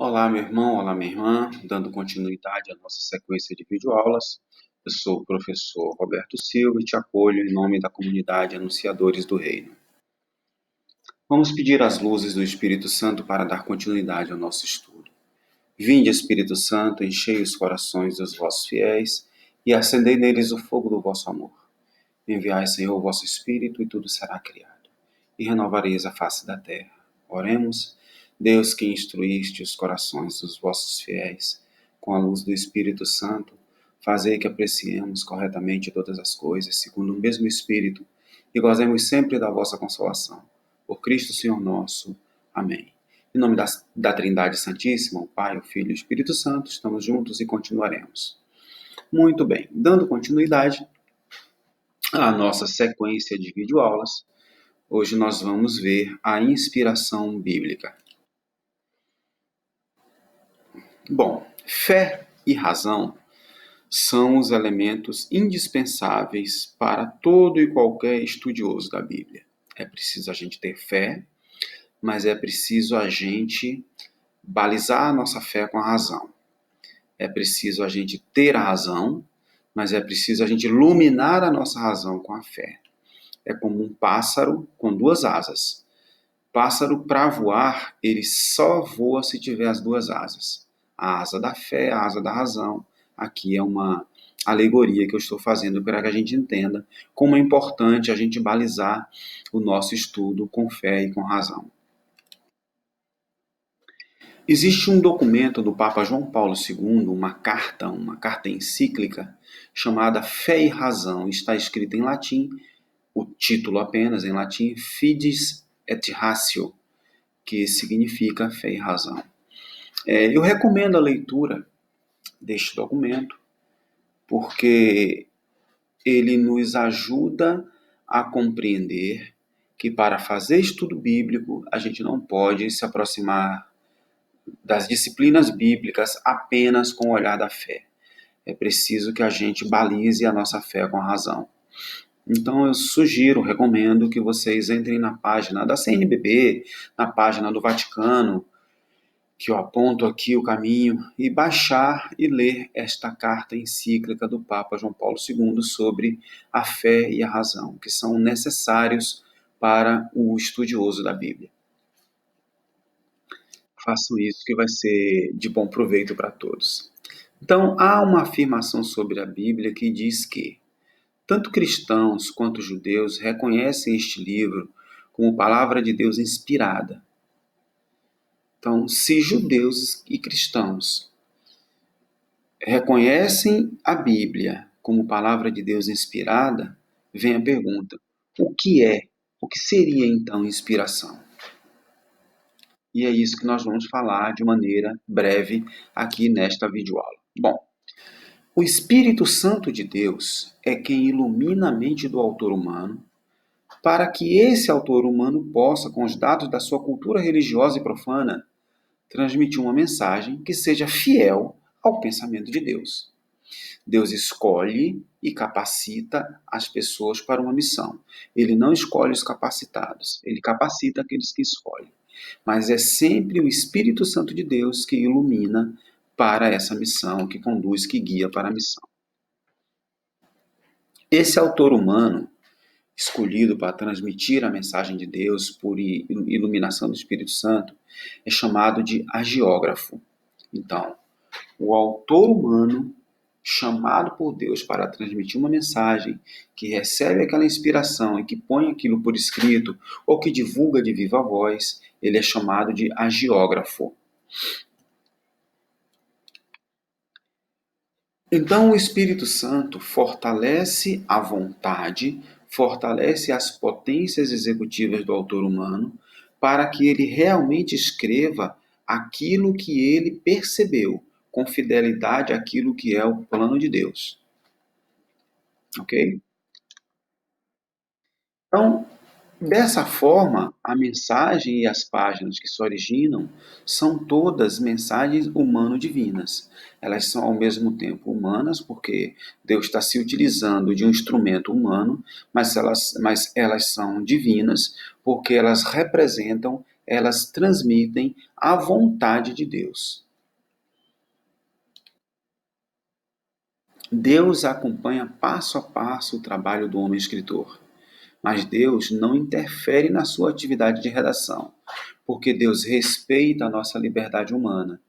Olá, meu irmão, olá, minha irmã, dando continuidade à nossa sequência de videoaulas. Eu sou o professor Roberto Silva e te acolho em nome da comunidade Anunciadores do Reino. Vamos pedir as luzes do Espírito Santo para dar continuidade ao nosso estudo. Vinde, Espírito Santo, enchei os corações dos vossos fiéis e acendei neles o fogo do vosso amor. Enviai, Senhor, o vosso Espírito e tudo será criado, e renovareis a face da terra. Oremos. Deus, que instruíste os corações dos vossos fiéis com a luz do Espírito Santo, fazei que apreciemos corretamente todas as coisas, segundo o mesmo Espírito, e gozemos sempre da vossa consolação. Por Cristo, Senhor nosso. Amém. Em nome da Trindade Santíssima, o Pai, o Filho e o Espírito Santo, estamos juntos e continuaremos. Muito bem, dando continuidade à nossa sequência de videoaulas, hoje nós vamos ver a inspiração bíblica. Bom, fé e razão são os elementos indispensáveis para todo e qualquer estudioso da Bíblia. É preciso a gente ter fé, mas é preciso a gente balizar a nossa fé com a razão. É preciso a gente ter a razão, mas é preciso a gente iluminar a nossa razão com a fé. É como um pássaro com duas asas. Pássaro, para voar, ele só voa se tiver as duas asas. A asa da fé, a asa da razão. Aqui é uma alegoria que eu estou fazendo para que a gente entenda como é importante a gente balizar o nosso estudo com fé e com razão. Existe um documento do Papa João Paulo II, uma carta encíclica, chamada Fé e Razão. Está escrita em latim, o título apenas em latim, Fides et Ratio, que significa fé e razão. Eu recomendo a leitura deste documento, porque ele nos ajuda a compreender que para fazer estudo bíblico, a gente não pode se aproximar das disciplinas bíblicas apenas com o olhar da fé. É preciso que a gente balize a nossa fé com a razão. Então eu recomendo que vocês entrem na página da CNBB, na página do Vaticano, que eu aponto aqui o caminho, e baixar e ler esta carta encíclica do Papa João Paulo II sobre a fé e a razão, que são necessários para o estudioso da Bíblia. Façam isso que vai ser de bom proveito para todos. Então, há uma afirmação sobre a Bíblia que diz que tanto cristãos quanto judeus reconhecem este livro como palavra de Deus inspirada. Então, se judeus e cristãos reconhecem a Bíblia como palavra de Deus inspirada, vem a pergunta: o que seria então inspiração? E é isso que nós vamos falar de maneira breve aqui nesta videoaula. Bom, o Espírito Santo de Deus é quem ilumina a mente do autor humano para que esse autor humano possa, com os dados da sua cultura religiosa e profana, transmitir uma mensagem que seja fiel ao pensamento de Deus. Deus escolhe e capacita as pessoas para uma missão. Ele não escolhe os capacitados, ele capacita aqueles que escolhem. Mas é sempre o Espírito Santo de Deus que ilumina para essa missão, que conduz, que guia para a missão. Esse autor humano, escolhido para transmitir a mensagem de Deus por iluminação do Espírito Santo, é chamado de agiógrafo. Então, o autor humano chamado por Deus para transmitir uma mensagem, que recebe aquela inspiração e que põe aquilo por escrito, ou que divulga de viva voz, ele é chamado de agiógrafo. Então o Espírito Santo fortalece a vontade, fortalece as potências executivas do autor humano, para que ele realmente escreva aquilo que ele percebeu, com fidelidade àquilo que é o plano de Deus. Ok? Então, dessa forma, a mensagem e as páginas que se originam são todas mensagens humano-divinas. Elas são ao mesmo tempo humanas, porque Deus está se utilizando de um instrumento humano, mas elas são divinas, porque elas representam elas transmitem a vontade de Deus. Deus acompanha passo a passo o trabalho do homem escritor, mas Deus não interfere na sua atividade de redação, porque Deus respeita a nossa liberdade humana.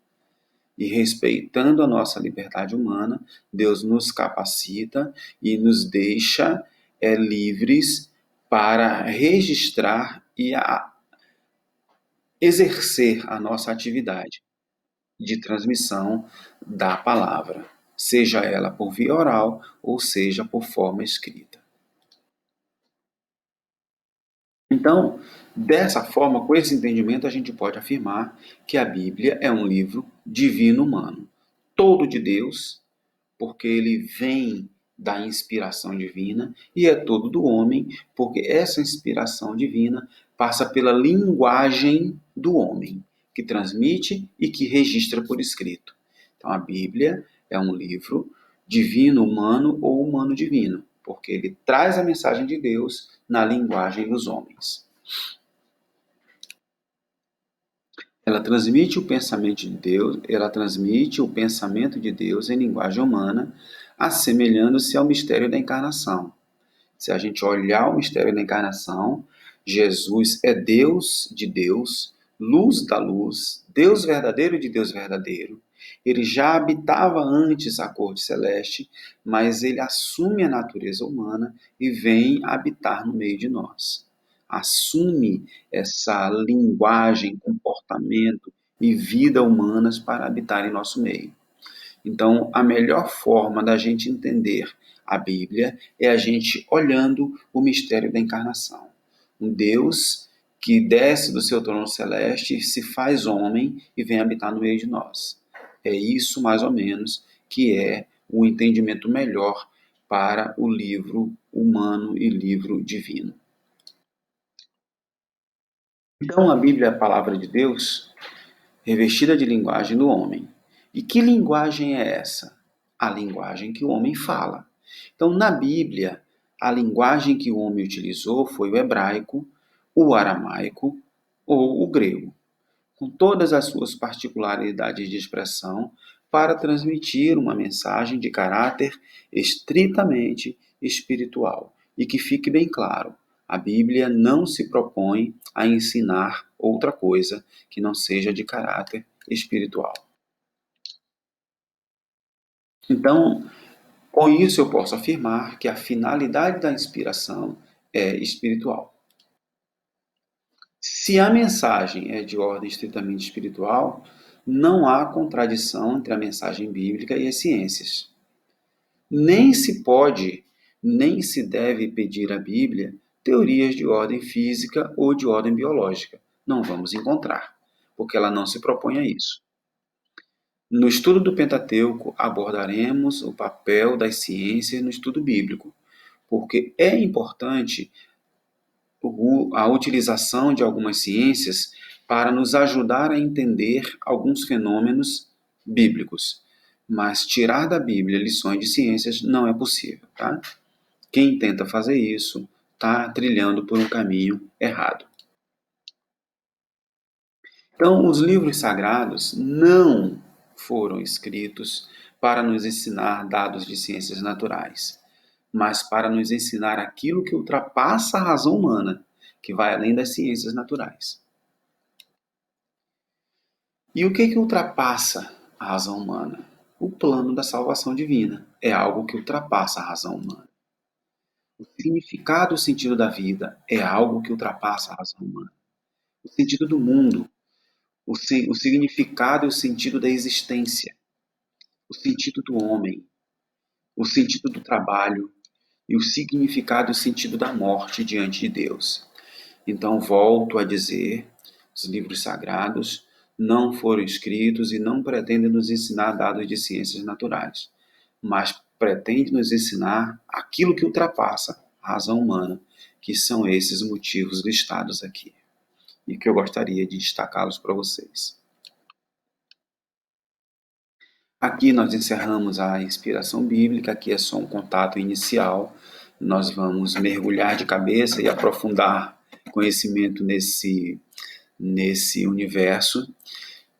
E respeitando a nossa liberdade humana, Deus nos capacita e nos deixa livres para registrar e exercer a nossa atividade de transmissão da palavra, seja ela por via oral ou seja por forma escrita. Então, dessa forma, com esse entendimento, a gente pode afirmar que a Bíblia é um livro divino humano, todo de Deus, porque ele vem da inspiração divina, e é todo do homem, porque essa inspiração divina passa pela linguagem do homem, que transmite e que registra por escrito. Então, a Bíblia é um livro divino humano ou humano divino, porque ele traz a mensagem de Deus na linguagem dos homens. Ela transmite o pensamento de Deus, ela transmite o pensamento de Deus em linguagem humana, assemelhando-se ao mistério da encarnação. Se a gente olhar o mistério da encarnação, Jesus é Deus de Deus, luz da luz, Deus verdadeiro de Deus verdadeiro. Ele já habitava antes a corte celeste, mas ele assume a natureza humana e vem habitar no meio de nós. Assume essa linguagem, comportamento e vida humanas para habitar em nosso meio. Então, a melhor forma da gente entender a Bíblia é a gente olhando o mistério da encarnação. Um Deus que desce do seu trono celeste, se faz homem e vem habitar no meio de nós. É isso, mais ou menos, que é o entendimento melhor para o livro humano e livro divino. Então, a Bíblia é a palavra de Deus revestida de linguagem do homem. E que linguagem é essa? A linguagem que o homem fala. Então, na Bíblia, a linguagem que o homem utilizou foi o hebraico, o aramaico ou o grego, com todas as suas particularidades de expressão, para transmitir uma mensagem de caráter estritamente espiritual. E que fique bem claro, a Bíblia não se propõe a ensinar outra coisa que não seja de caráter espiritual. Então, com isso eu posso afirmar que a finalidade da inspiração é espiritual. Se a mensagem é de ordem estritamente espiritual, não há contradição entre a mensagem bíblica e as ciências. Nem se pode, nem se deve pedir à Bíblia teorias de ordem física ou de ordem biológica. Não vamos encontrar, porque ela não se propõe a isso. No estudo do Pentateuco, abordaremos o papel das ciências no estudo bíblico, porque é importante a utilização de algumas ciências para nos ajudar a entender alguns fenômenos bíblicos. Mas tirar da Bíblia lições de ciências não é possível, tá? Quem tenta fazer isso está trilhando por um caminho errado. Então, os livros sagrados não foram escritos para nos ensinar dados de ciências naturais, mas para nos ensinar aquilo que ultrapassa a razão humana, que vai além das ciências naturais. E o que ultrapassa a razão humana? O plano da salvação divina é algo que ultrapassa a razão humana. O significado e o sentido da vida é algo que ultrapassa a razão humana. O sentido do mundo, o significado e o sentido da existência, o sentido do homem, o sentido do trabalho e o significado e o sentido da morte diante de Deus. Então, volto a dizer, os livros sagrados não foram escritos e não pretendem nos ensinar dados de ciências naturais, mas pretendem nos ensinar aquilo que ultrapassa a razão humana, que são esses motivos listados aqui, e que eu gostaria de destacá-los para vocês. Aqui nós encerramos a inspiração bíblica, aqui é só um contato inicial. Nós vamos mergulhar de cabeça e aprofundar conhecimento nesse universo,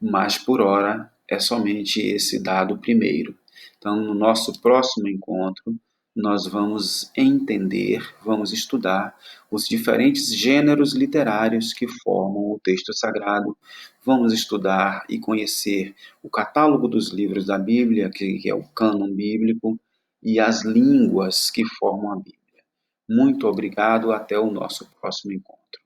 mas por hora é somente esse dado primeiro. Então, no nosso próximo encontro, nós vamos entender, vamos estudar os diferentes gêneros literários que formam o texto sagrado, vamos estudar e conhecer o catálogo dos livros da Bíblia, que é o cânon bíblico, e as línguas que formam a Bíblia. Muito obrigado, até o nosso próximo encontro.